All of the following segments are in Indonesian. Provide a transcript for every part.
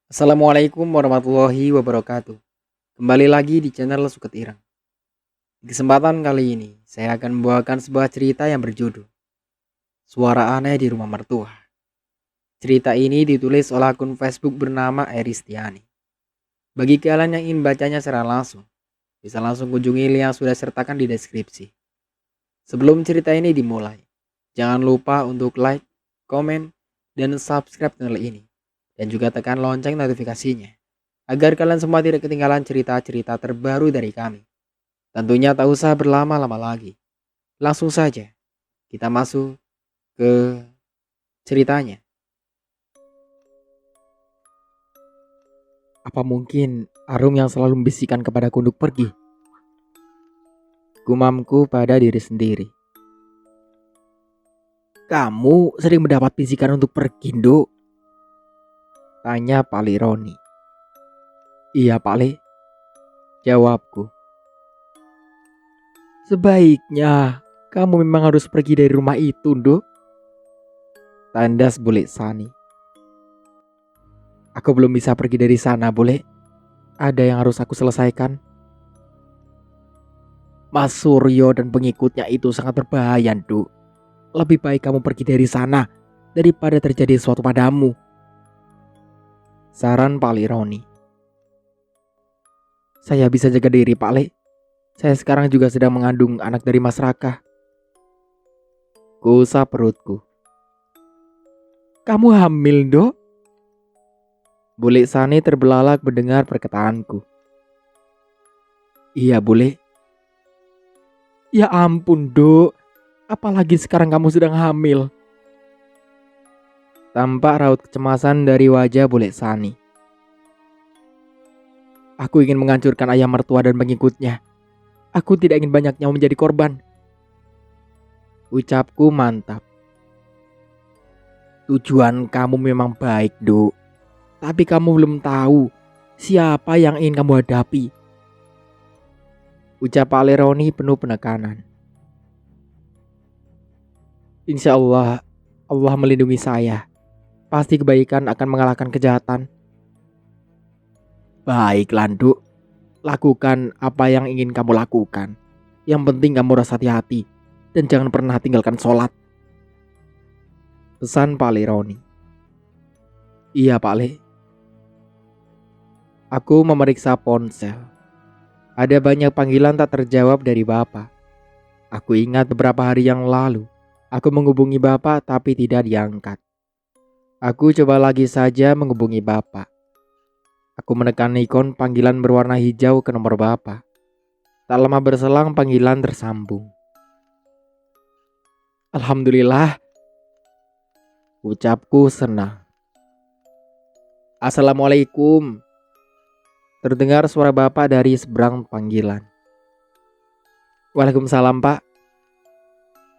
Assalamualaikum warahmatullahi wabarakatuh. Kembali lagi di channel Suket Irang. Di kesempatan kali ini, saya akan membawakan sebuah cerita yang berjudul Suara Aneh di Rumah Mertua. Cerita ini ditulis oleh akun Facebook bernama Eristiani. Bagi kalian yang ingin bacanya secara langsung, bisa langsung kunjungi link yang sudah sertakan di deskripsi. Sebelum cerita ini dimulai, jangan lupa untuk like, komen, dan subscribe channel ini. Dan juga tekan lonceng notifikasinya agar kalian semua tidak ketinggalan cerita-cerita terbaru dari kami. Tentunya tak usah berlama-lama lagi. Langsung saja kita masuk ke ceritanya. Apa mungkin Arum yang selalu membisikkan kepadaku untuk pergi? Gumamku pada diri sendiri. Kamu sering mendapat bisikan untuk pergi, Nduk? Tanya Pak Roni. Iya, Pak Le. Jawabku. Sebaiknya kamu memang harus pergi dari rumah itu, Nduk. Tandas Bule Sani. Aku belum bisa pergi dari sana, Bule. Ada yang harus aku selesaikan. Mas Suryo dan pengikutnya itu sangat berbahaya, Nduk. Lebih baik kamu pergi dari sana daripada terjadi sesuatu padamu. Saran Pak Roni. Saya bisa jaga diri, Pak Le. Saya sekarang juga sedang mengandung anak dari Mas Raka. Kuusap perutku. Kamu hamil, Nduk? Bule Sani terbelalak mendengar perkataanku. Iya, Bule. Ya ampun, Nduk. Apalagi sekarang kamu sedang hamil. Tampak raut kecemasan dari wajah Bule Sani. Aku ingin menghancurkan ayah mertua dan pengikutnya. Aku tidak ingin banyak nyawa menjadi korban. Ucapku mantap. Tujuan kamu memang baik, Nduk. Tapi kamu belum tahu siapa yang ingin kamu hadapi. Ucap Pak Leroni penuh penekanan. Insya Allah, Allah melindungi saya. Pasti kebaikan akan mengalahkan kejahatan. Baiklah, Nduk. Lakukan apa yang ingin kamu lakukan. Yang penting kamu harus hati-hati. Dan jangan pernah tinggalkan sholat. Pesan Pak Leroni. Iya, Pak Le. Aku memeriksa ponsel. Ada banyak panggilan tak terjawab dari Bapak. Aku ingat beberapa hari yang lalu, aku menghubungi Bapak tapi tidak diangkat. Aku coba lagi saja menghubungi Bapak. Aku menekan ikon panggilan berwarna hijau ke nomor Bapak. Tak lama berselang panggilan tersambung. Alhamdulillah, ucapku senang. Assalamualaikum. Terdengar suara Bapak dari seberang panggilan. Waalaikumsalam, Pak.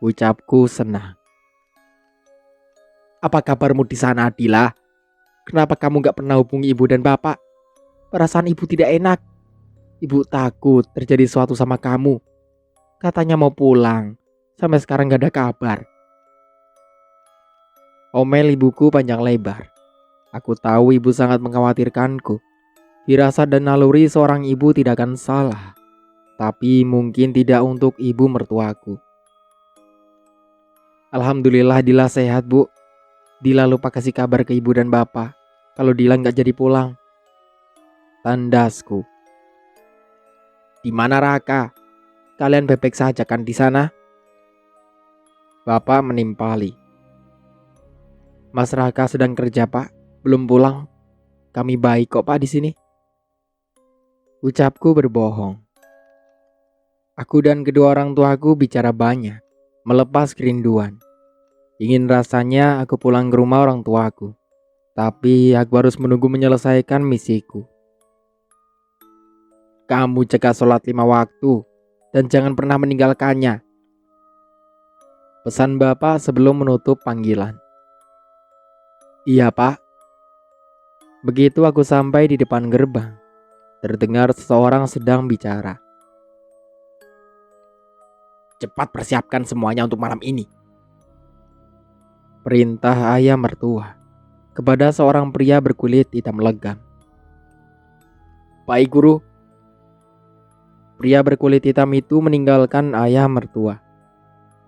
Ucapku senang. Apa kabarmu di sana, Adila? Kenapa kamu gak pernah hubungi ibu dan bapak? Perasaan ibu tidak enak. Ibu takut terjadi sesuatu sama kamu. Katanya mau pulang. Sampai sekarang gak ada kabar. Omel ibuku panjang lebar. Aku tahu ibu sangat mengkhawatirkanku. Firasat dan naluri seorang ibu tidak akan salah. Tapi mungkin tidak untuk ibu mertuaku. Alhamdulillah Dila sehat, Bu. Dila lupa kasih kabar ke ibu dan bapak kalau Dila gak jadi pulang. Tandasku. Di mana Raka? Kalian bebek saja kan di sana? Bapak menimpali. Mas Raka sedang kerja, Pak. Belum pulang. Kami baik kok, Pak, di sini. Ucapku berbohong. Aku dan kedua orang tuaku bicara banyak, melepas kerinduan. Ingin rasanya aku pulang ke rumah orang tuaku. Tapi aku harus menunggu menyelesaikan misiku. Kamu jaga sholat 5 waktu dan jangan pernah meninggalkannya. Pesan Bapak sebelum menutup panggilan. Iya, Pak. Begitu aku sampai di depan gerbang, terdengar seseorang sedang bicara. Cepat persiapkan semuanya untuk malam ini. Perintah ayah mertua. kepada seorang pria berkulit hitam legam. "Baik, Guru." Pria berkulit hitam itu meninggalkan ayah mertua.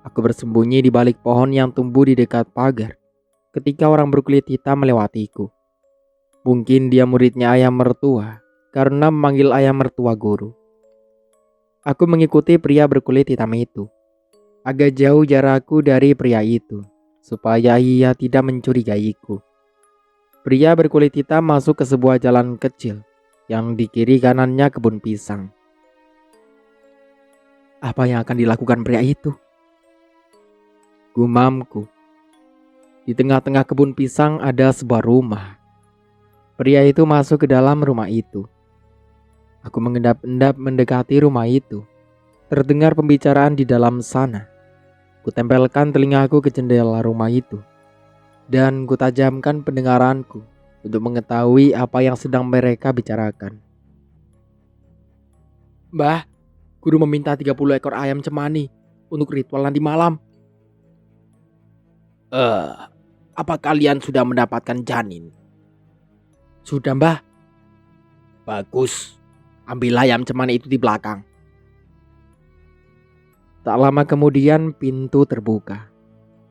Aku bersembunyi di balik pohon yang tumbuh di dekat pagar ketika orang berkulit hitam melewatiku. Mungkin dia muridnya ayah mertua karena memanggil ayah mertua guru. Aku mengikuti pria berkulit hitam itu. Agak jauh jarakku dari pria itu supaya ia tidak mencurigaiku. Pria berkulit hitam masuk ke sebuah jalan kecil yang di kiri kanannya kebun pisang. Apa yang akan dilakukan pria itu? Gumamku. Di tengah-tengah kebun pisang ada sebuah rumah. Pria itu masuk ke dalam rumah itu. Aku mengendap-endap mendekati rumah itu. Terdengar pembicaraan di dalam sana. Kutempelkan telingaku ke jendela rumah itu. Dan kutajamkan pendengaranku untuk mengetahui apa yang sedang mereka bicarakan. "Mbah, guru meminta 30 ekor ayam cemani untuk ritual nanti malam." Apa kalian sudah mendapatkan janin?" "Sudah, Mbah." "Bagus, ambil ayam cemani itu di belakang." Tak lama kemudian pintu terbuka.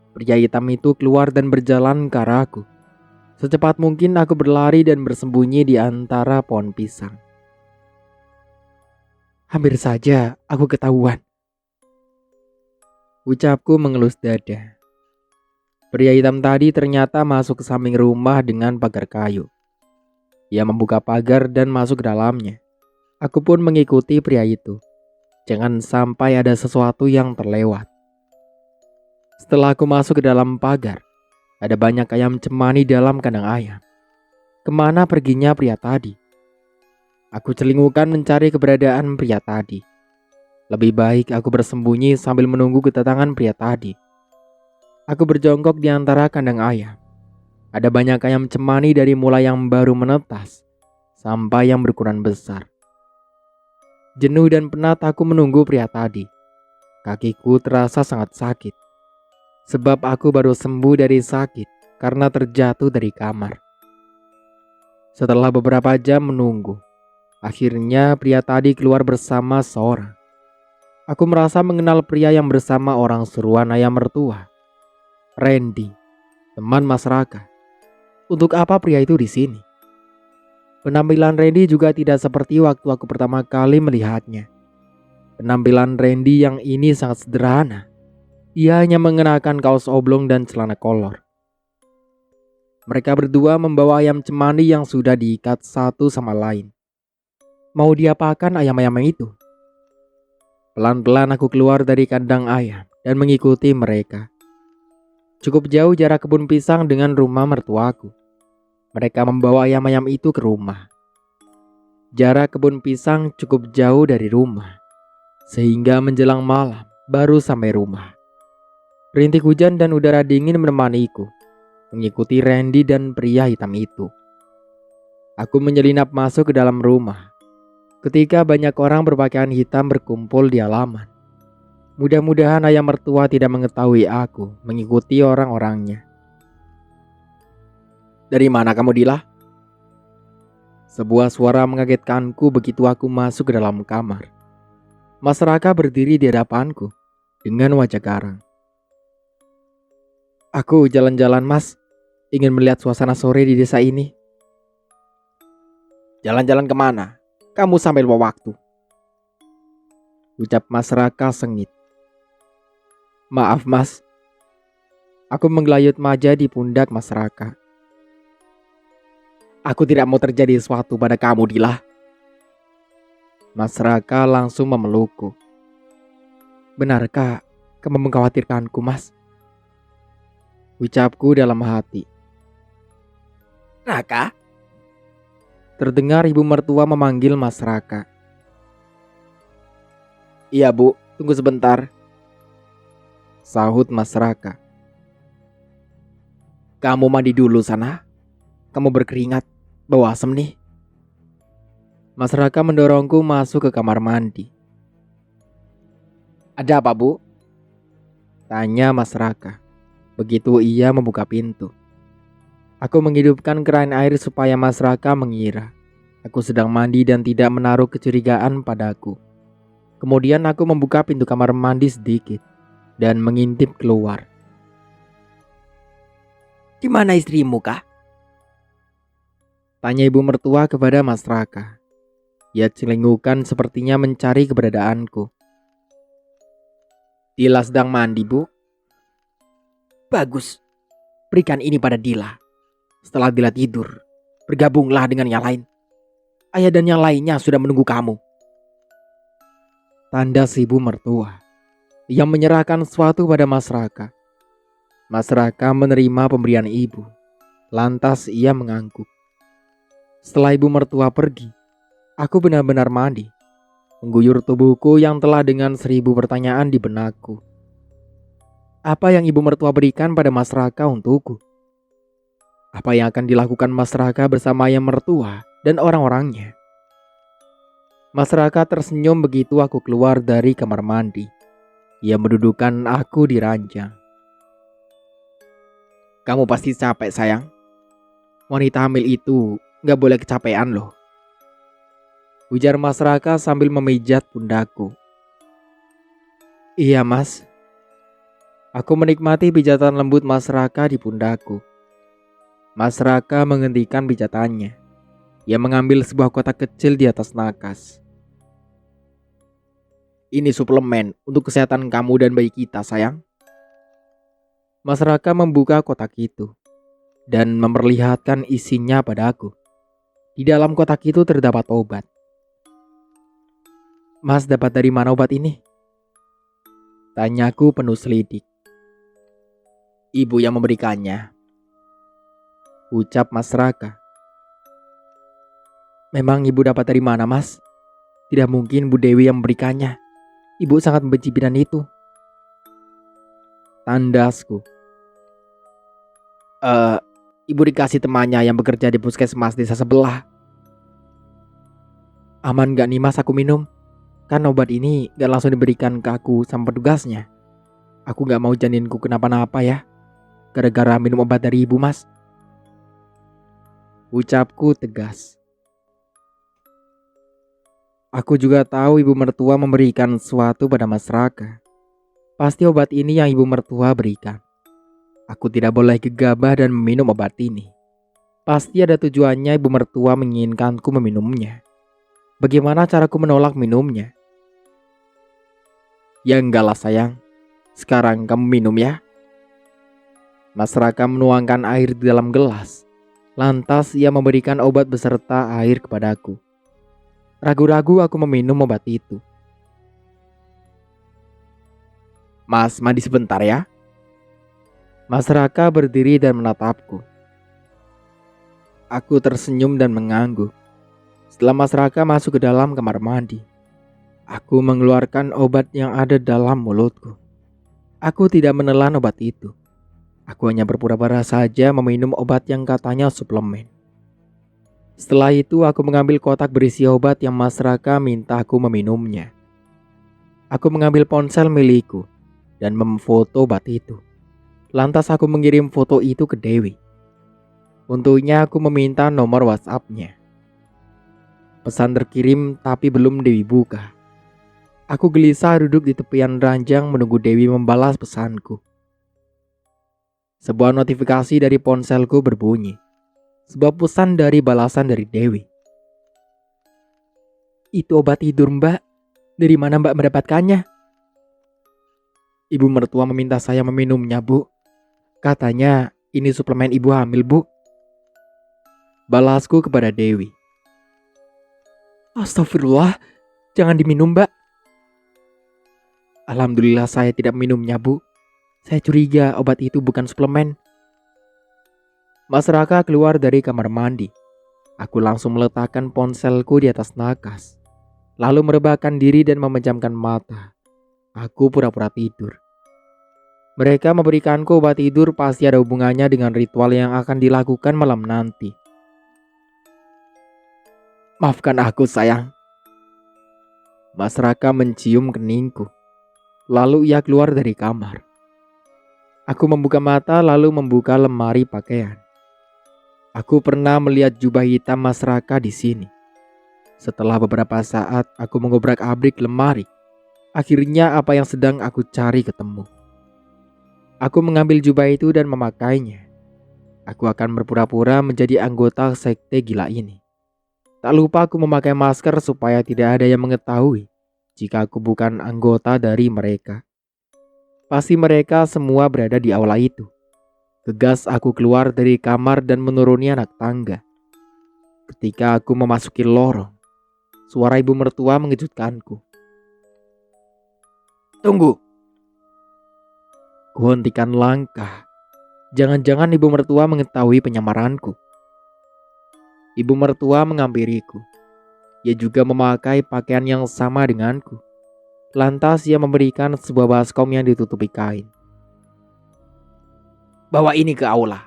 Pria hitam itu keluar dan berjalan ke arahku. Secepat mungkin aku berlari dan bersembunyi di antara pohon pisang. Hampir saja aku ketahuan, ucapku mengelus dada. Pria hitam tadi ternyata masuk ke samping rumah dengan pagar kayu. Ia membuka pagar dan masuk ke dalamnya. Aku pun mengikuti pria itu. Jangan sampai ada sesuatu yang terlewat. Setelah aku masuk ke dalam pagar, ada banyak ayam cemani dalam kandang ayam. Kemana perginya pria tadi? Aku celingukan mencari keberadaan pria tadi. Lebih baik aku bersembunyi sambil menunggu kedatangan pria tadi. Aku berjongkok di antara kandang ayam. Ada banyak ayam cemani dari mulai yang baru menetas sampai yang berukuran besar. Jenuh dan penat aku menunggu pria tadi. Kakiku terasa sangat sakit. Sebab aku baru sembuh dari sakit karena terjatuh dari kamar. Setelah beberapa jam menunggu, akhirnya pria tadi keluar bersama seorang. Aku merasa mengenal pria yang bersama orang suruhan ayah mertua. Randy, teman Mas Raka. Untuk apa pria itu di sini? Penampilan Randy juga tidak seperti waktu aku pertama kali melihatnya. Penampilan Randy yang ini sangat sederhana. Ia hanya mengenakan kaos oblong dan celana kolor. Mereka berdua membawa ayam cemani yang sudah diikat satu sama lain. Mau diapakan ayam-ayam itu? Pelan-pelan aku keluar dari kandang ayam dan mengikuti mereka. Cukup jauh jarak kebun pisang dengan rumah mertuaku. Mereka membawa ayam-ayam itu ke rumah. Jarak kebun pisang cukup jauh dari rumah, sehingga menjelang malam baru sampai rumah. Rintik hujan dan udara dingin menemaniku, mengikuti Randy dan pria hitam itu. Aku menyelinap masuk ke dalam rumah. Ketika banyak orang berpakaian hitam berkumpul di halaman. Mudah-mudahan ayah mertua tidak mengetahui aku mengikuti orang-orangnya. "Dari mana kamu, Dila?" Sebuah suara mengagetkanku begitu aku masuk ke dalam kamar. Mas Raka berdiri di hadapanku dengan wajah garang. "Aku jalan-jalan, Mas. Ingin melihat suasana sore di desa ini." "Jalan-jalan kemana? Kamu sampai lupa waktu," ucap Mas Raka sengit. "Maaf, Mas." Aku menggelayut maja di pundak Mas Raka. "Aku tidak mau terjadi sesuatu pada kamu, Dila." Mas Raka langsung memelukku. "Benarkah kamu mengkhawatirkanku, Mas?" ucapku dalam hati. "Raka?" Terdengar ibu mertua memanggil Mas Raka. "Iya, Bu, tunggu sebentar," sahut Mas Raka. "Kamu mandi dulu sana. Kamu berkeringat, bau asem nih." Mas Raka mendorongku masuk ke kamar mandi. "Ada apa, Bu?" tanya Mas Raka begitu ia membuka pintu. Aku menghidupkan keran air supaya Mas Raka mengira aku sedang mandi dan tidak menaruh kecurigaan padaku. Kemudian aku membuka pintu kamar mandi sedikit dan mengintip keluar. "Di mana istrimu, Kak?" tanya ibu mertua kepada Mas Raka. Ia celingukan sepertinya mencari keberadaanku. "Dila sedang mandi, Bu." "Bagus, berikan ini pada Dila. Setelah Dila tidur, bergabunglah dengan yang lain. Ayah dan yang lainnya sudah menunggu kamu." Tanda si ibu mertua yang menyerahkan sesuatu pada Mas Raka. Mas Raka menerima pemberian ibu. Lantas ia mengangguk. Setelah ibu mertua pergi, aku benar-benar mandi, mengguyur tubuhku yang telah dengan 1000 pertanyaan di benakku. Apa yang ibu mertua berikan pada Mas Raka untukku? Apa yang akan dilakukan Mas Raka bersama ayah mertua dan orang-orangnya? Mas Raka tersenyum begitu aku keluar dari kamar mandi. Ia mendudukan aku di ranjang. "Kamu pasti capek, sayang. Wanita hamil itu gak boleh kecapean loh," ujar Mas Raka sambil memijat pundakku. "Iya, Mas." Aku menikmati pijatan lembut Mas Raka di pundakku. Mas Raka menghentikan pijatannya. Ia mengambil sebuah kotak kecil di atas nakas. "Ini suplemen untuk kesehatan kamu dan bayi kita, sayang." Mas Raka membuka kotak itu dan memperlihatkan isinya padaku. Di dalam kotak itu terdapat obat. "Mas dapat dari mana obat ini?" tanyaku penuh selidik. "Ibu yang memberikannya," ucap Mas Raka. "Memang ibu dapat dari mana, Mas? Tidak mungkin Bu Dewi yang memberikannya. Ibu sangat membenci bidan itu." Tandasku. Ibu dikasih temannya yang bekerja di puskesmas desa sebelah." "Aman gak nih, Mas, aku minum? Kan obat ini gak langsung diberikan ke aku sama petugasnya. Aku gak mau janinku kenapa-napa ya, gara-gara minum obat dari ibu, Mas," ucapku tegas. Aku juga tahu ibu mertua memberikan sesuatu pada Mas Raka. Pasti obat ini yang ibu mertua berikan. Aku tidak boleh gegabah dan meminum obat ini. Pasti ada tujuannya ibu mertua menginginkanku meminumnya. Bagaimana caraku menolak minumnya? "Ya enggak lah, sayang. Sekarang kamu minum ya." Mas Raka menuangkan air di dalam gelas. Lantas ia memberikan obat beserta air kepadaku. Ragu-ragu aku meminum obat itu. "Mas, mandi sebentar ya." Mas Raka berdiri dan menatapku. Aku tersenyum dan mengangguk. Setelah Mas Raka masuk ke dalam kamar mandi, aku mengeluarkan obat yang ada dalam mulutku. Aku tidak menelan obat itu. Aku hanya berpura-pura saja meminum obat yang katanya suplemen. Setelah itu aku mengambil kotak berisi obat yang Mas Raka minta aku meminumnya. Aku mengambil ponsel milikku dan memfoto obat itu. Lantas aku mengirim foto itu ke Dewi. Untuknya aku meminta nomor WhatsApp-nya. Pesan terkirim tapi belum Dewi buka. Aku gelisah duduk di tepian ranjang menunggu Dewi membalas pesanku. Sebuah notifikasi dari ponselku berbunyi. Sebuah pesan dari balasan dari Dewi. "Itu obat tidur, Mbak. Dari mana Mbak mendapatkannya?" "Ibu mertua meminta saya meminumnya, Bu. Katanya ini suplemen ibu hamil, Bu," balasku kepada Dewi. "Astagfirullah, jangan diminum, Mbak." "Alhamdulillah saya tidak minumnya, Bu. Saya curiga obat itu bukan suplemen." Mas Raka keluar dari kamar mandi. Aku langsung meletakkan ponselku di atas nakas, lalu merebahkan diri dan memejamkan mata. Aku pura-pura tidur. Mereka memberikanku obat tidur pasti ada hubungannya dengan ritual yang akan dilakukan malam nanti. "Maafkan aku, sayang." Mas Raka mencium keningku. Lalu ia keluar dari kamar. Aku membuka mata lalu membuka lemari pakaian. Aku pernah melihat jubah hitam Mas Raka di sini. Setelah beberapa saat aku mengobrak-abrik lemari, akhirnya apa yang sedang aku cari ketemu. Aku mengambil jubah itu dan memakainya. Aku akan berpura-pura menjadi anggota sekte gila ini. Tak lupa aku memakai masker supaya tidak ada yang mengetahui jika aku bukan anggota dari mereka. Pasti mereka semua berada di aula itu. Tegas aku keluar dari kamar dan menuruni anak tangga. Ketika aku memasuki lorong, suara ibu mertua mengejutkanku. "Tunggu!" Kuhentikan langkah. Jangan-jangan ibu mertua mengetahui penyamaranku. Ibu mertua menghampiriku. Ia juga memakai pakaian yang sama denganku. Lantas ia memberikan sebuah baskom yang ditutupi kain. "Bawa ini ke aula."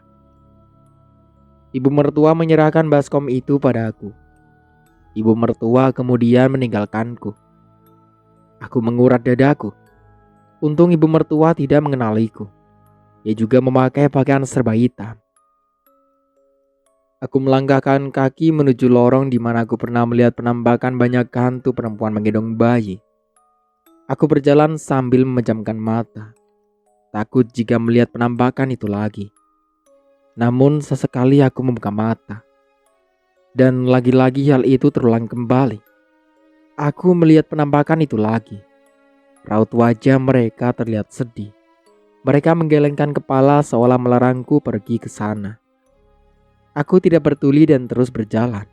Ibu mertua menyerahkan baskom itu padaku. Ibu mertua kemudian meninggalkanku. Aku mengurat dadaku. Untung ibu mertua tidak mengenaliku. Ia juga memakai pakaian serba hitam. Aku melangkahkan kaki menuju lorong di mana aku pernah melihat penampakan banyak hantu perempuan menggendong bayi. Aku berjalan sambil memejamkan mata, takut jika melihat penampakan itu lagi. Namun sesekali aku membuka mata, dan lagi-lagi hal itu terulang kembali. Aku melihat penampakan itu lagi. Raut wajah mereka terlihat sedih. Mereka menggelengkan kepala seolah melarangku pergi ke sana. Aku tidak peduli dan terus berjalan,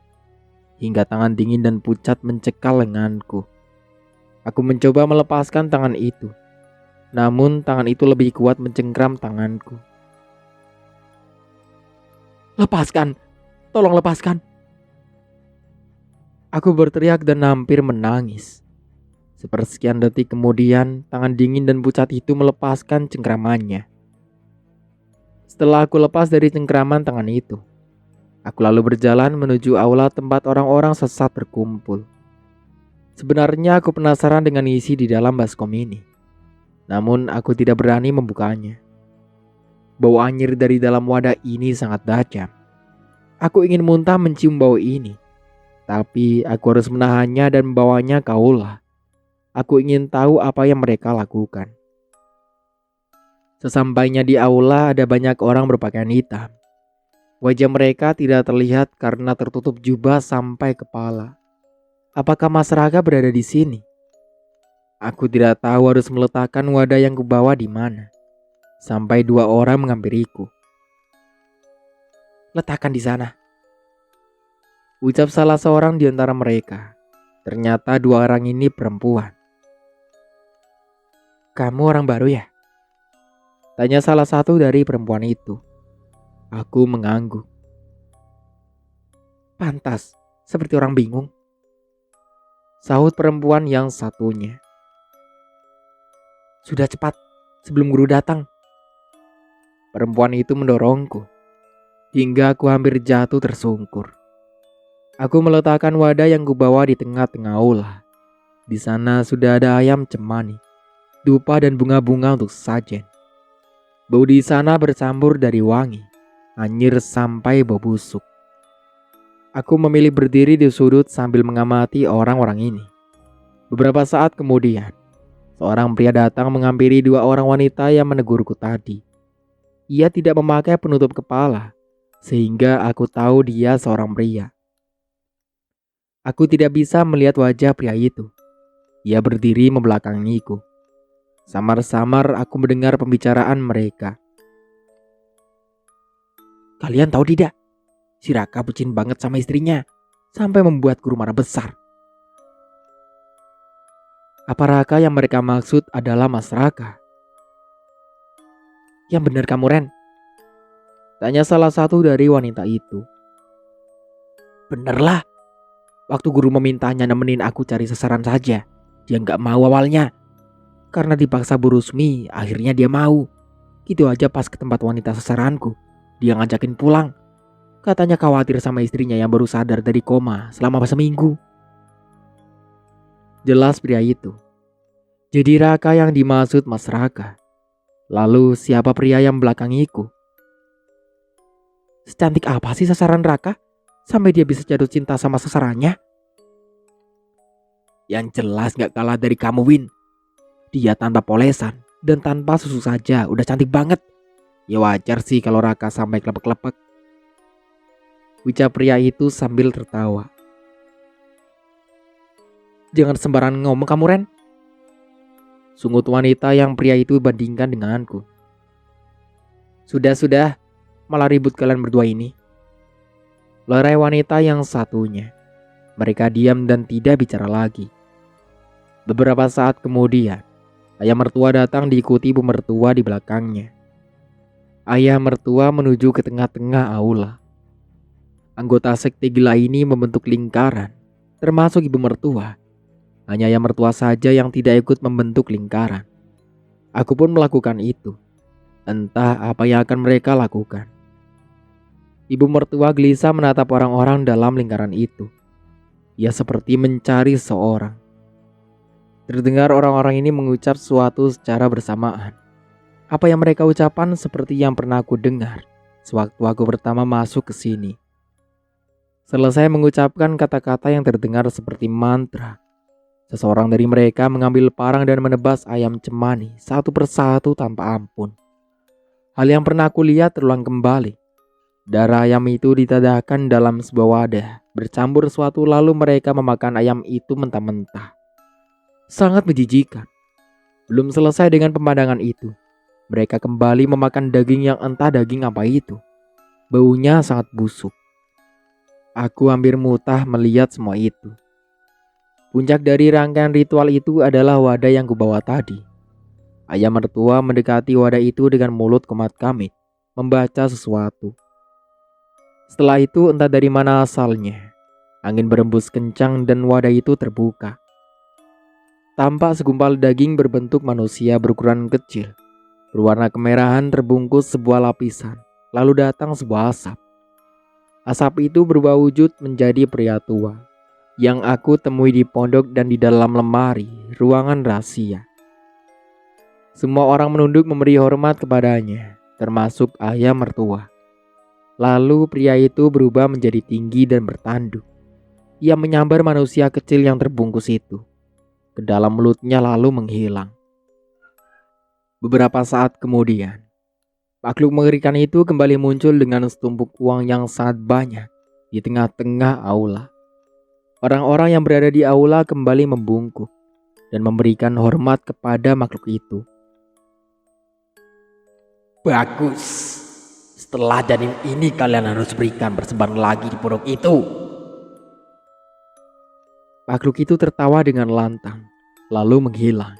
hingga tangan dingin dan pucat mencekal lenganku. Aku mencoba melepaskan tangan itu, namun tangan itu lebih kuat mencengkram tanganku. "Lepaskan! Tolong lepaskan!" Aku berteriak dan hampir menangis. Sepersekian detik kemudian, tangan dingin dan pucat itu melepaskan cengkramannya. Setelah aku lepas dari cengkraman tangan itu, aku lalu berjalan menuju aula tempat orang-orang sesat berkumpul. Sebenarnya aku penasaran dengan isi di dalam baskom ini. Namun aku tidak berani membukanya. Bau anyir dari dalam wadah ini sangat tajam. Aku ingin muntah mencium bau ini. Tapi aku harus menahannya dan membawanya ke aula. Aku ingin tahu apa yang mereka lakukan. Sesampainya di aula ada banyak orang berpakaian hitam. Wajah mereka tidak terlihat karena tertutup jubah sampai kepala. Apakah Mas Raka berada di sini? Aku tidak tahu harus meletakkan wadah yang kubawa di mana. Sampai dua orang menghampiriku. "Letakkan di sana," ucap salah seorang di antara mereka. Ternyata dua orang ini perempuan. "Kamu orang baru ya?" tanya salah satu dari perempuan itu. Aku mengangguk. "Pantas, seperti orang bingung," sahut perempuan yang satunya. "Sudah cepat, sebelum guru datang." Perempuan itu mendorongku, hingga aku hampir jatuh tersungkur. Aku meletakkan wadah yang kubawa di tengah-tengah aula. Di sana sudah ada ayam cemani, dupa dan bunga-bunga untuk sajen. Bau di sana bercampur dari wangi, anyir sampai bau busuk. Aku memilih berdiri di sudut sambil mengamati orang-orang ini. Beberapa saat kemudian, seorang pria datang menghampiri dua orang wanita yang menegurku tadi. Ia tidak memakai penutup kepala, sehingga aku tahu dia seorang pria. Aku tidak bisa melihat wajah pria itu. Ia berdiri membelakangiku. Samar-samar aku mendengar pembicaraan mereka. "Kalian tahu tidak? Si Raka bucin banget sama istrinya, sampai membuat guru marah besar." Apa Raka yang mereka maksud adalah Mas Raka? "Yang benar kamu, Ren?" tanya salah satu dari wanita itu. "Benerlah. Waktu guru memintanya nemenin aku cari sasaran saja, dia gak mau awalnya. Karena dipaksa Bu Rusmi, akhirnya dia mau. Gitu aja pas ke tempat wanita sasaranku, dia ngajakin pulang. Katanya khawatir sama istrinya yang baru sadar dari koma selama seminggu." Jelas pria itu. Jadi Raka yang dimaksud Mas Raka. Lalu siapa pria yang belakangiku? Secantik apa sih sasaran Raka sampai dia bisa jatuh cinta sama sasarannya? Yang jelas gak kalah dari kamu, Win. Dia tanpa polesan dan tanpa susu saja udah cantik banget. Ya wajar sih kalau Raka sampai klepek-klepek, ucap pria itu sambil tertawa. Jangan sembarangan ngomong kamu, Ren. Sungut wanita yang pria itu bandingkan denganku. Sudah, malah ribut kalian berdua ini. Lerai wanita yang satunya. Mereka diam dan tidak bicara lagi. Beberapa saat kemudian, ayah mertua datang diikuti ibu mertua di belakangnya. Ayah mertua menuju ke tengah-tengah aula. Anggota sekte gila ini membentuk lingkaran, termasuk ibu mertua. Hanya ayah mertua saja yang tidak ikut membentuk lingkaran. Aku pun melakukan itu. Entah apa yang akan mereka lakukan. Ibu mertua gelisah menatap orang-orang dalam lingkaran itu. Ia seperti mencari seorang. Terdengar orang-orang ini mengucap sesuatu secara bersamaan. Apa yang mereka ucapan seperti yang pernah aku dengar sewaktu aku pertama masuk ke sini. Selesai mengucapkan kata-kata yang terdengar seperti mantra, seseorang dari mereka mengambil parang dan menebas ayam cemani satu persatu tanpa ampun. Hal yang pernah aku lihat terulang kembali. Darah ayam itu ditadahkan dalam sebuah wadah, bercampur sesuatu lalu mereka memakan ayam itu mentah-mentah. Sangat menjijikan. Belum selesai dengan pemandangan itu, mereka kembali memakan daging yang entah daging apa itu. Baunya sangat busuk. Aku hampir mutah melihat semua itu. Puncak dari rangkaian ritual itu adalah wadah yang kubawa tadi. Ayah mertua mendekati wadah itu dengan mulut komat-kamit, membaca sesuatu. Setelah itu entah dari mana asalnya, angin berembus kencang dan wadah itu terbuka. Tampak segumpal daging berbentuk manusia berukuran kecil, berwarna kemerahan terbungkus sebuah lapisan, lalu datang sebuah asap. Asap itu berubah wujud menjadi pria tua yang aku temui di pondok dan di dalam lemari ruangan rahasia. Semua orang menunduk memberi hormat kepadanya, termasuk ayah mertua. Lalu pria itu berubah menjadi tinggi dan bertanduk. Ia menyambar manusia kecil yang terbungkus itu ke dalam mulutnya lalu menghilang. Beberapa saat kemudian, makhluk mengerikan itu kembali muncul dengan setumpuk uang yang sangat banyak di tengah-tengah aula. Orang-orang yang berada di aula kembali membungkuk dan memberikan hormat kepada makhluk itu. Bagus. Setelah janin ini kalian harus berikan persembahan lagi di pondok itu. Makhluk itu tertawa dengan lantang, lalu menghilang.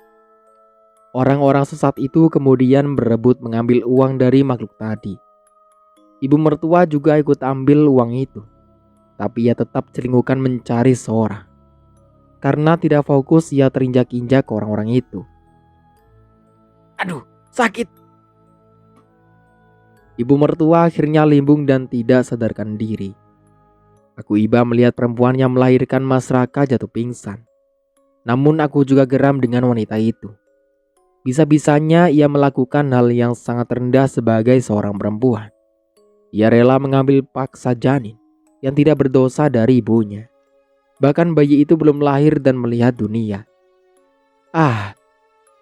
Orang-orang sesat itu kemudian berebut mengambil uang dari makhluk tadi. Ibu mertua juga ikut ambil uang itu, tapi ia tetap celingukan mencari seorang. Karena tidak fokus, ia terinjak-injak ke orang-orang itu. Aduh, sakit. Ibu mertua akhirnya limbung dan tidak sadarkan diri. Aku iba melihat perempuan yang melahirkan Mas Raka jatuh pingsan. Namun aku juga geram dengan wanita itu. Bisa-bisanya ia melakukan hal yang sangat rendah sebagai seorang perempuan. Ia rela mengambil paksa janin yang tidak berdosa dari ibunya. Bahkan bayi itu belum lahir dan melihat dunia.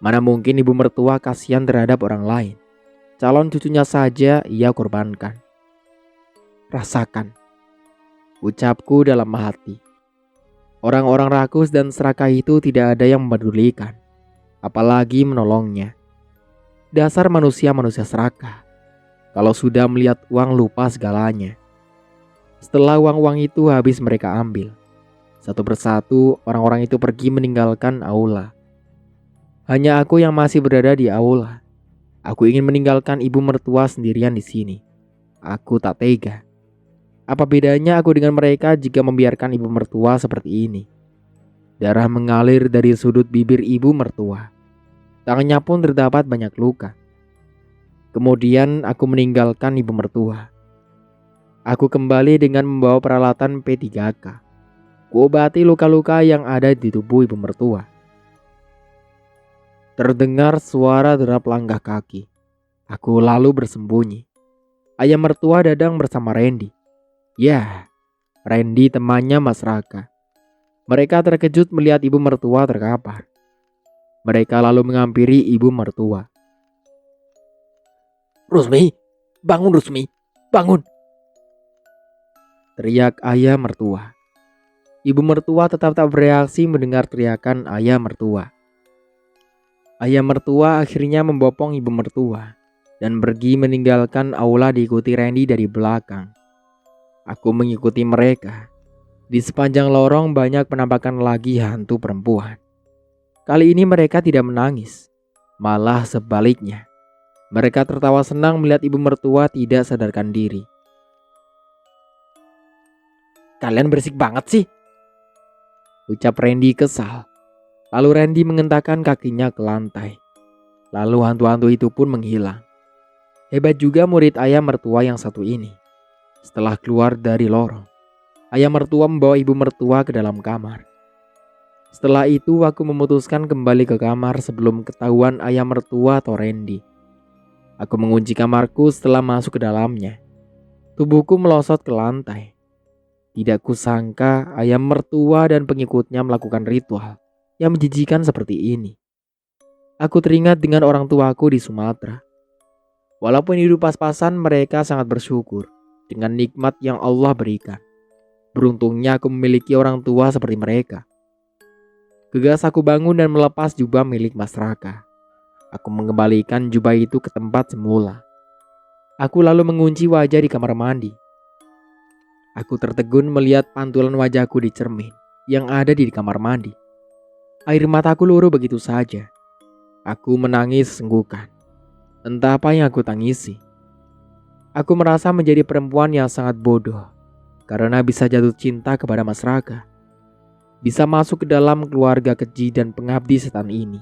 Mana mungkin ibu mertua kasihan terhadap orang lain. Calon cucunya saja ia korbankan. Rasakan, ucapku dalam hati. Orang-orang rakus dan serakah itu tidak ada yang mempedulikan, apalagi menolongnya. Dasar manusia-manusia serakah. Kalau sudah melihat uang lupa segalanya. Setelah uang-uang itu habis mereka ambil. Satu persatu orang-orang itu pergi meninggalkan aula. Hanya aku yang masih berada di aula. Aku ingin meninggalkan ibu mertua sendirian di sini. Aku tak tega. Apa bedanya aku dengan mereka jika membiarkan ibu mertua seperti ini? Darah mengalir dari sudut bibir ibu mertua. Tangannya pun terdapat banyak luka. Kemudian aku meninggalkan ibu mertua. Aku kembali dengan membawa peralatan P3K. Kuobati luka-luka yang ada di tubuh ibu mertua. Terdengar suara derap langkah kaki. Aku lalu bersembunyi. Ayah mertua datang bersama Randy. Ya, Randy temannya Mas Raka. Mereka terkejut melihat ibu mertua terkapar. Mereka lalu menghampiri ibu mertua. "Rusmi, bangun Rusmi, bangun!" teriak ayah mertua. Ibu mertua tetap tak bereaksi mendengar teriakan ayah mertua. Ayah mertua akhirnya membopong ibu mertua dan pergi meninggalkan aula diikuti Randy dari belakang. Aku mengikuti mereka. Di sepanjang lorong banyak penampakan lagi hantu perempuan. Kali ini mereka tidak menangis, malah sebaliknya. Mereka tertawa senang melihat ibu mertua tidak sadarkan diri. "Kalian berisik banget sih," ucap Randy kesal. Lalu Randy mengentakkan kakinya ke lantai. Lalu hantu-hantu itu pun menghilang. Hebat juga murid ayah mertua yang satu ini. Setelah keluar dari lorong, ayah mertua membawa ibu mertua ke dalam kamar. Setelah itu aku memutuskan kembali ke kamar sebelum ketahuan ayah mertua atau Randy. Aku mengunci kamarku setelah masuk ke dalamnya. Tubuhku melosot ke lantai. Tidak kusangka ayah mertua dan pengikutnya melakukan ritual yang menjijikan seperti ini. Aku teringat dengan orang tuaku di Sumatera. Walaupun hidup pas-pasan, mereka sangat bersyukur dengan nikmat yang Allah berikan. Beruntungnya aku memiliki orang tua seperti mereka. Gegas aku bangun dan melepas jubah milik Mas Raka. Aku mengembalikan jubah itu ke tempat semula. Aku lalu mengunci wajah di kamar mandi. Aku tertegun melihat pantulan wajahku di cermin yang ada di kamar mandi. Air mataku luruh begitu saja. Aku menangis senggukan. Entah apa yang aku tangisi. Aku merasa menjadi perempuan yang sangat bodoh karena bisa jatuh cinta kepada Mas Raka. Bisa masuk ke dalam keluarga keji dan pengabdi setan ini.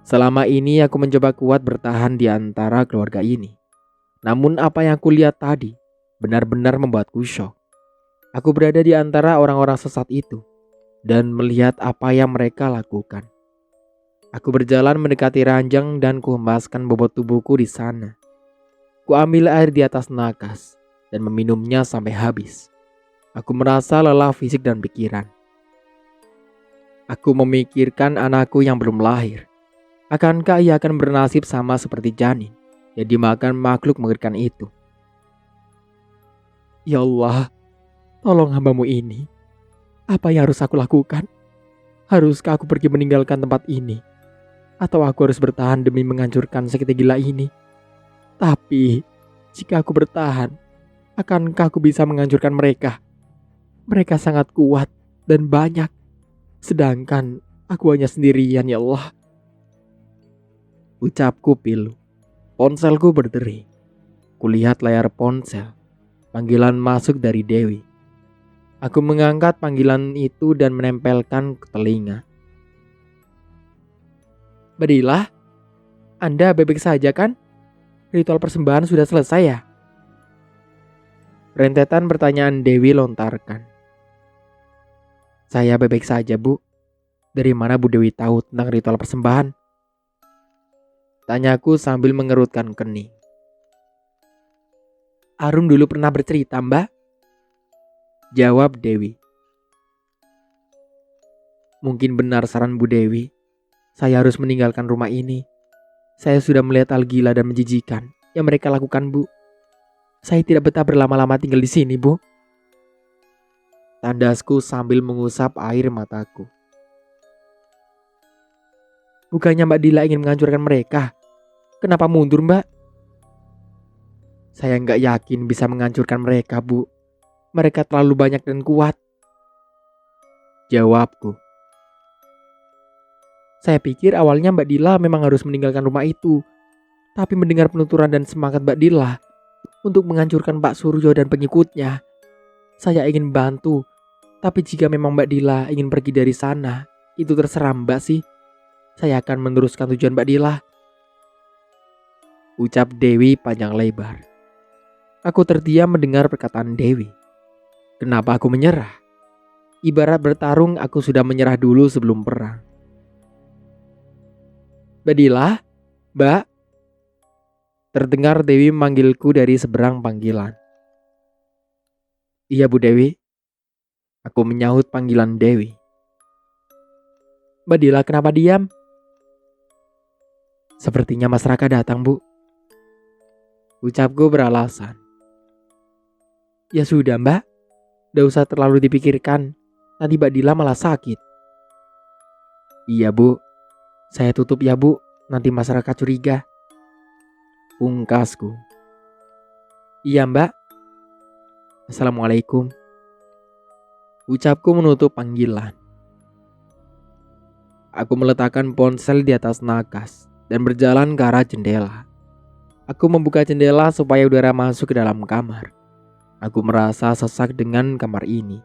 Selama ini aku mencoba kuat bertahan di antara keluarga ini. Namun apa yang aku lihat tadi benar-benar membuatku syok. Aku berada di antara orang-orang sesat itu dan melihat apa yang mereka lakukan. Aku berjalan mendekati ranjang dan kuhembaskan bobot tubuhku di sana. Kuambil air di atas nakas dan meminumnya sampai habis. Aku merasa lelah fisik dan pikiran. Aku memikirkan anakku yang belum lahir. Akankah ia akan bernasib sama seperti janin yang dimakan makhluk mengerikan itu? Ya Allah, tolong hamba-Mu ini. Apa yang harus aku lakukan? Haruskah aku pergi meninggalkan tempat ini? Atau aku harus bertahan demi menghancurkan sekte gila ini? Tapi, jika aku bertahan, akankah aku bisa menghancurkan mereka? Mereka sangat kuat dan banyak. Sedangkan aku hanya sendirian, ya Allah. Ucapku pilu. Ponselku berderi. Kulihat layar ponsel. Panggilan masuk dari Dewi. Aku mengangkat panggilan itu dan menempelkan ke telinga. "Badilah, Anda baik-baik saja kan? Ritual persembahan sudah selesai ya?" Rentetan pertanyaan Dewi lontarkan. "Saya baik-baik saja, Bu. Dari mana Bu Dewi tahu tentang ritual persembahan?" Tanyaku sambil mengerutkan kening. "Arum dulu pernah bercerita, Mbak," jawab Dewi. Mungkin benar saran Bu Dewi. Saya harus meninggalkan rumah ini. Saya sudah melihat hal gila dan menjijikan yang mereka lakukan, Bu. Saya tidak betah berlama-lama tinggal di sini, Bu. Tandasku sambil mengusap air mataku. Bukannya Mbak Dila ingin menghancurkan mereka? Kenapa mundur, Mbak? Saya nggak yakin bisa menghancurkan mereka, Bu. Mereka terlalu banyak dan kuat, jawabku. Saya pikir awalnya Mbak Dila memang harus meninggalkan rumah itu. Tapi mendengar penuturan dan semangat Mbak Dila untuk menghancurkan Pak Suryo dan pengikutnya, saya ingin bantu. Tapi jika memang Mbak Dila ingin pergi dari sana, itu terserah Mbak sih. Saya akan meneruskan tujuan Mbak Dila, ucap Dewi panjang lebar. Aku terdiam mendengar perkataan Dewi. Kenapa aku menyerah? Ibarat bertarung, aku sudah menyerah dulu sebelum perang. "Mbak Dila, Mbak." Terdengar Dewi memanggilku dari seberang panggilan. Iya Bu Dewi. Aku menyahut panggilan Dewi. Mbak Dila kenapa diam? Sepertinya Mas Raka datang Bu. Ucapku beralasan. Ya sudah Mbak. Gak usah terlalu dipikirkan. Nanti Mbak Dila malah sakit. Iya Bu. Saya tutup ya Bu. Nanti Mas Raka curiga. Pungkasku. Iya Mbak. Assalamualaikum. Ucapku menutup panggilan. Aku meletakkan ponsel di atas nakas dan berjalan ke arah jendela. Aku membuka jendela supaya udara masuk ke dalam kamar. Aku merasa sesak dengan kamar ini.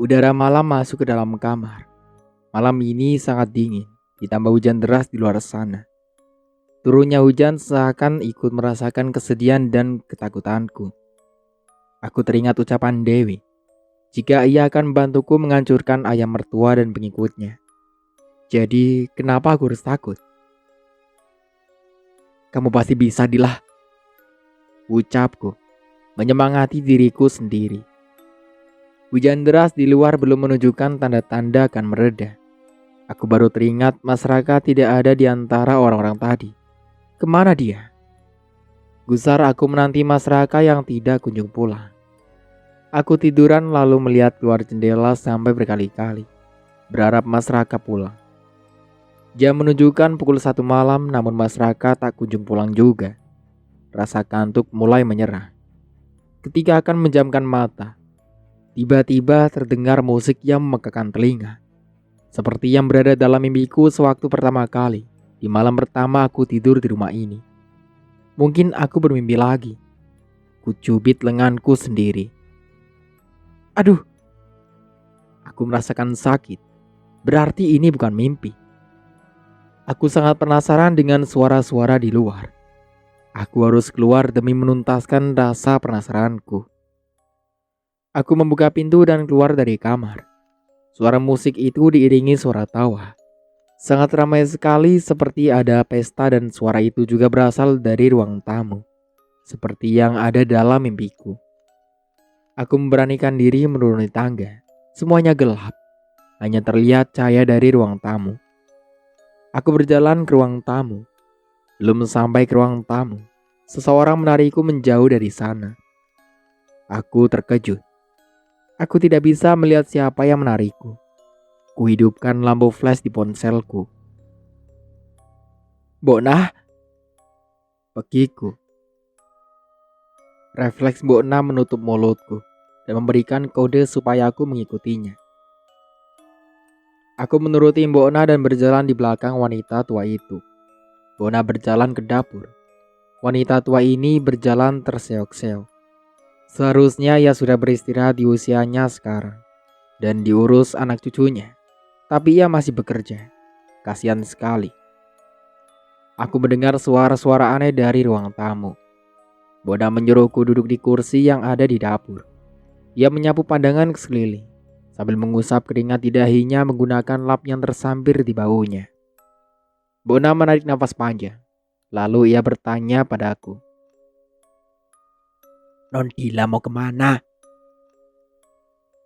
Udara malam masuk ke dalam kamar. Malam ini sangat dingin, ditambah hujan deras di luar sana. Turunnya hujan seakan ikut merasakan kesedihan dan ketakutanku. Aku teringat ucapan Dewi, jika ia akan membantuku menghancurkan ayam mertua dan pengikutnya. Jadi, kenapa aku harus takut? Kamu pasti bisa, Dilah. Ucapku, menyemangati diriku sendiri. Hujan deras di luar belum menunjukkan tanda-tanda akan mereda. Aku baru teringat Mas Raka tidak ada di antara orang-orang tadi. Kemana dia? Gusar aku menanti Mas Raka yang tidak kunjung pulang. Aku tiduran lalu melihat keluar jendela sampai berkali-kali, berharap Mas Raka pulang. Jam menunjukkan pukul 1 malam namun Mas Raka tak kunjung pulang juga. Rasa kantuk mulai menyerah. Ketika akan menjamkan mata, tiba-tiba terdengar musik yang memekakan telinga. Seperti yang berada dalam mimpiku sewaktu pertama kali di malam pertama aku tidur di rumah ini. Mungkin aku bermimpi lagi. Kucubit lenganku sendiri. Aduh, aku merasakan sakit. Berarti ini bukan mimpi. Aku sangat penasaran dengan suara-suara di luar. Aku harus keluar demi menuntaskan rasa penasaranku. Aku membuka pintu dan keluar dari kamar. Suara musik itu diiringi suara tawa. Sangat ramai sekali seperti ada pesta dan suara itu juga berasal dari ruang tamu. Seperti yang ada dalam mimpiku. Aku memberanikan diri menuruni tangga. Semuanya gelap. Hanya terlihat cahaya dari ruang tamu. Aku berjalan ke ruang tamu. Belum sampai ke ruang tamu, seseorang menarikku menjauh dari sana. Aku terkejut. Aku tidak bisa melihat siapa yang menarikku. Kuhidupkan lampu flash di ponselku. Mbok Nah, pegiku. Refleks Mbok Nah menutup mulutku dan memberikan kode supaya aku mengikutinya. Aku menuruti Mbok Nah dan berjalan di belakang wanita tua itu. Mbok Nah berjalan ke dapur. Wanita tua ini berjalan terseok-seok. Seharusnya ia sudah beristirahat di usianya sekarang dan diurus anak cucunya. Tapi ia masih bekerja. Kasihan sekali. Aku mendengar suara-suara aneh dari ruang tamu. Mbok Nah menyuruhku duduk di kursi yang ada di dapur. Ia menyapu pandangan ke sekeliling sambil mengusap keringat di dahinya menggunakan lap yang tersampir di bahunya. Mbok Nah menarik nafas panjang. Lalu ia bertanya padaku. Non Dila mau kemana?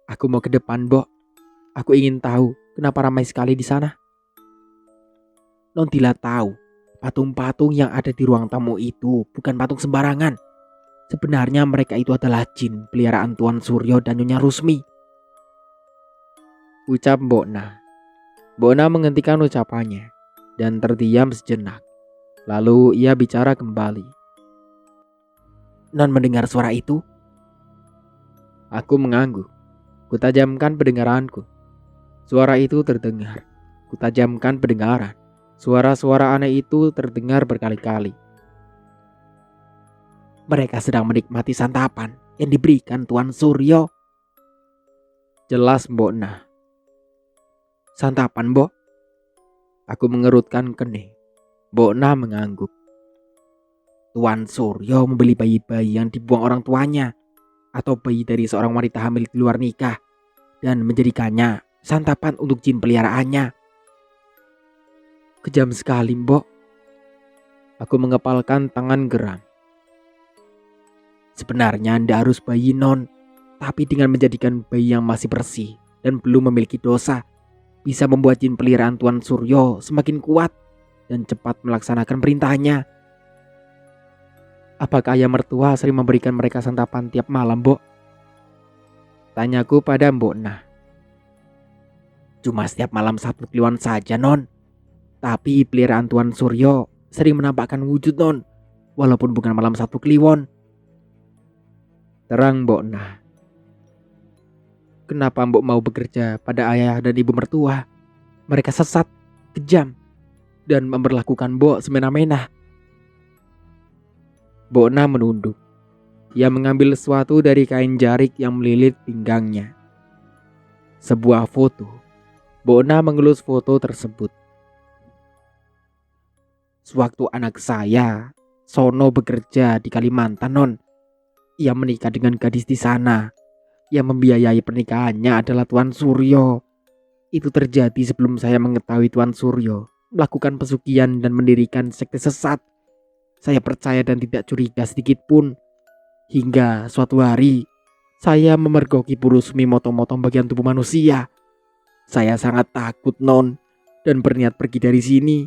Aku mau ke depan, Mbok. Aku ingin tahu kenapa ramai sekali di sana. Non Dila tahu patung-patung yang ada di ruang tamu itu bukan patung sembarangan. Sebenarnya mereka itu adalah jin peliharaan Tuan Suryo dan Nyonya Rusmi. Ucap Mbok Nah. Mbok Nah menghentikan ucapannya dan terdiam sejenak. Lalu ia bicara kembali. Non mendengar suara itu? Aku mengangguk. Kutajamkan pendengaranku. Suara itu terdengar. Kutajamkan pendengaran. Suara-suara aneh itu terdengar berkali-kali. Mereka sedang menikmati santapan yang diberikan Tuan Suryo. Jelas Mbok Nah. Santapan, Mbok? Aku mengerutkan kening. Mbok Nah mengangguk. Tuan Suryo membeli bayi-bayi yang dibuang orang tuanya atau bayi dari seorang wanita hamil di luar nikah dan menjadikannya santapan untuk jin peliharaannya. Kejam sekali, Mbok. Aku mengepalkan tangan geram. Sebenarnya Anda harus bayi non, tapi dengan menjadikan bayi yang masih bersih dan belum memiliki dosa, bisa membuat jin peliharaan Tuan Suryo semakin kuat dan cepat melaksanakan perintahnya. Apakah ayah mertua sering memberikan mereka santapan tiap malam, Mbok? Tanyaku pada Mbok Nah. Cuma setiap malam 1 kliwon saja, Non. Tapi peliharaan Tuan Suryo sering menampakkan wujud, Non, walaupun bukan malam 1 kliwon. Terang Mbok Nah. Kenapa Mbok mau bekerja pada ayah dan ibu mertua? Mereka sesat, kejam, dan memperlakukan Mbok semena-mena. Mbok Nah menunduk. Ia mengambil sesuatu dari kain jarik yang melilit pinggangnya. Sebuah foto. Mbok Nah mengelus foto tersebut. Sewaktu anak saya, Sono, bekerja di Kalimantan, Non, ia menikah dengan gadis di sana. Yang membiayai pernikahannya adalah Tuan Suryo. Itu terjadi sebelum saya mengetahui Tuan Suryo melakukan pesugihan dan mendirikan sekte sesat. Saya percaya dan tidak curiga sedikit pun. Hingga suatu hari, saya memergoki Bu Rusmi motong-motong bagian tubuh manusia. Saya sangat takut, Non, dan berniat pergi dari sini.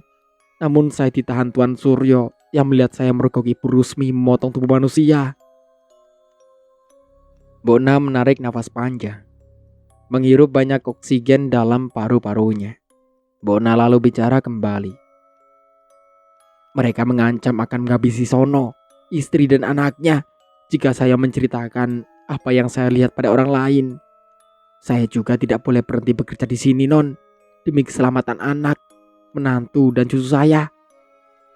Namun saya ditahan Tuan Suryo yang melihat saya memergoki Bu Rusmi memotong tubuh manusia. Mbok Nah menarik nafas panjang, menghirup banyak oksigen dalam paru-parunya. Mbok Nah lalu bicara kembali. Mereka mengancam akan menghabisi Sono, istri dan anaknya, jika saya menceritakan apa yang saya lihat pada orang lain. Saya juga tidak boleh berhenti bekerja di sini, Non, demi keselamatan anak, menantu, dan cucu saya.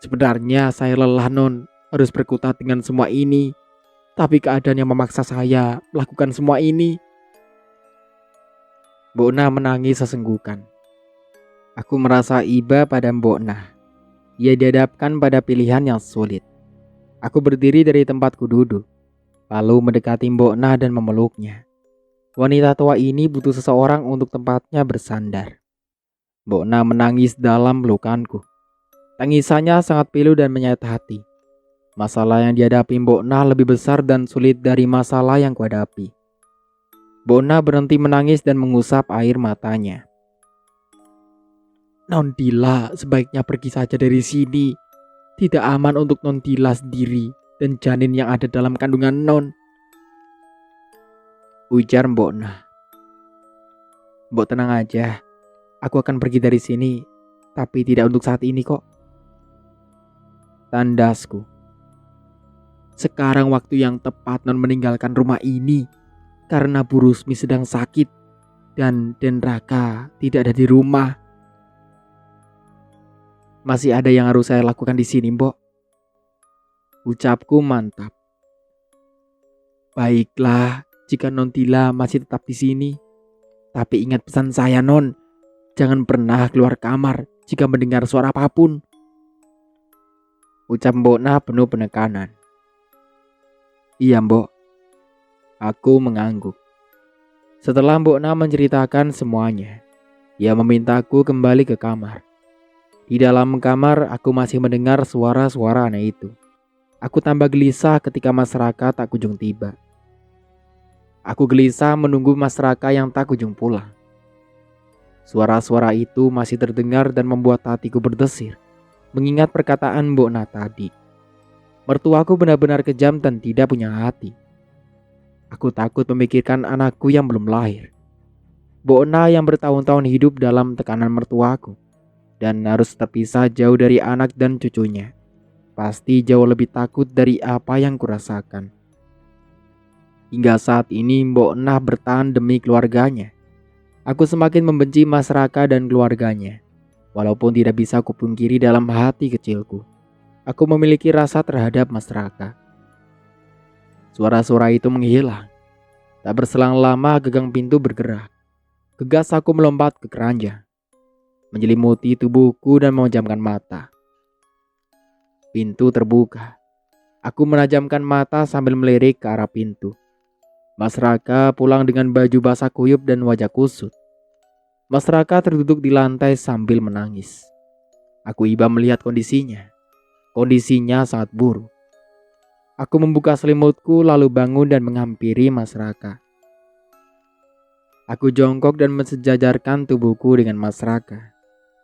Sebenarnya saya lelah, Non, harus berkutat dengan semua ini. Tapi keadaan yang memaksa saya melakukan semua ini. Mbok Nah menangis sesenggukan. Aku merasa iba pada Mbok Nah. Ia dihadapkan pada pilihan yang sulit. Aku berdiri dari tempatku duduk, lalu mendekati Mbok Nah dan memeluknya. Wanita tua ini butuh seseorang untuk tempatnya bersandar. Mbok Nah menangis dalam pelukanku. Tangisannya sangat pilu dan menyayat hati. Masalah yang dihadapi Mbok Nah lebih besar dan sulit dari masalah yang kuhadapi. Mbok Nah berhenti menangis dan mengusap air matanya. Non Dila sebaiknya pergi saja dari sini. Tidak aman untuk Non Dila sendiri dan janin yang ada dalam kandungan Non, ujar Mbok Nah. Mbok tenang aja. Aku akan pergi dari sini, tapi tidak untuk saat ini kok. Tandasku. Sekarang waktu yang tepat Non meninggalkan rumah ini karena Bu Rusmi sedang sakit dan Den Raka tidak ada di rumah. Masih ada yang harus saya lakukan di sini, Mbok. Ucapku mantap. Baiklah, jika Non Dila masih tetap di sini. Tapi ingat pesan saya, Non. Jangan pernah keluar kamar jika mendengar suara apapun. Ucap Mbok Nah penuh penekanan. Iya, Mbok. Aku mengangguk. Setelah Mbok Nah menceritakan semuanya, ia memintaku kembali ke kamar. Di dalam kamar aku masih mendengar suara-suara aneh itu. Aku tambah gelisah ketika Mas Raka tak kunjung tiba. Aku gelisah menunggu Mas Raka yang tak kunjung pulang. Suara-suara itu masih terdengar dan membuat hatiku berdesir, mengingat perkataan Mbok Nah tadi. Mertuaku benar-benar kejam dan tidak punya hati. Aku takut memikirkan anakku yang belum lahir. Mbok Nah yang bertahun-tahun hidup dalam tekanan mertuaku dan harus terpisah jauh dari anak dan cucunya. Pasti jauh lebih takut dari apa yang kurasakan. Hingga saat ini Mbok Nah bertahan demi keluarganya. Aku semakin membenci Mas Raka dan keluarganya. Walaupun tidak bisa kupungkiri dalam hati kecilku, aku memiliki rasa terhadap Mas Raka. Suara-suara itu menghilang. Tak berselang lama gagang pintu bergerak. Gegas aku melompat ke keranjang, menyelimuti tubuhku dan memejamkan mata. Pintu terbuka. Aku menajamkan mata sambil melirik ke arah pintu. Mas Raka pulang dengan baju basah kuyup dan wajah kusut. Mas Raka terduduk di lantai sambil menangis. Aku iba melihat kondisinya. Kondisinya sangat buruk. Aku membuka selimutku lalu bangun dan menghampiri Mas Raka. Aku jongkok dan mensejajarkan tubuhku dengan Mas Raka.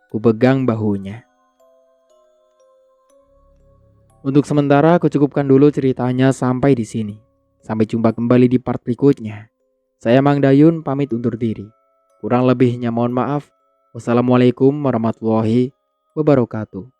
Ku pegang bahunya. Untuk sementara aku cukupkan dulu ceritanya sampai di sini. Sampai jumpa kembali di part berikutnya. Saya Mang Dayun pamit undur diri. Kurang lebihnya mohon maaf. Wassalamualaikum warahmatullahi wabarakatuh.